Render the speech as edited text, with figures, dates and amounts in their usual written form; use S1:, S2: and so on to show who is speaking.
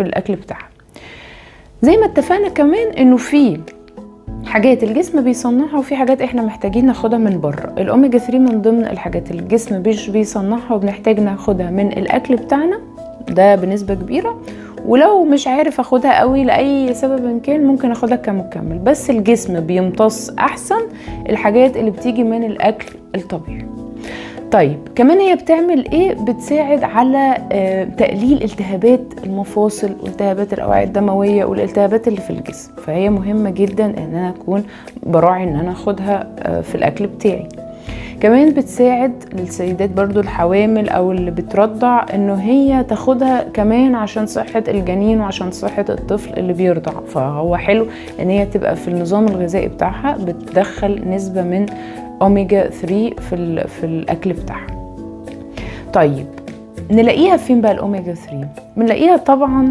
S1: في الاكل بتاعها. زي ما اتفقنا كمان انه في حاجات الجسم بيصنعها وفي حاجات احنا محتاجين ناخدها من بره. الاوميجا 3 من ضمن الحاجات اللي الجسم مش بيصنعها وبنحتاج ناخدها من الاكل بتاعنا ده بنسبة كبيرة، ولو مش عارف اخدها قوي لاي سبب كان ممكن اخدها كمكمل، بس الجسم بيمتص احسن الحاجات اللي بتيجي من الاكل الطبيعي. طيب كمان هي بتعمل ايه؟ بتساعد على تقليل التهابات المفاصل والتهابات الاوعية الدموية والالتهابات اللي في الجسم، فهي مهمة جدا ان انا اكون براعي ان انا اخدها في الاكل بتاعي. كمان بتساعد للسيدات برضو الحوامل او اللي بترضع انه هي تاخدها كمان عشان صحة الجنين وعشان صحة الطفل اللي بيرضع، فهو حلو ان هي تبقى في النظام الغذائي بتاعها بتدخل نسبة من اوميجا 3 في الاكل بتاعها. طيب نلاقيها فين بقى الاوميجا 3؟ بنلاقيها طبعا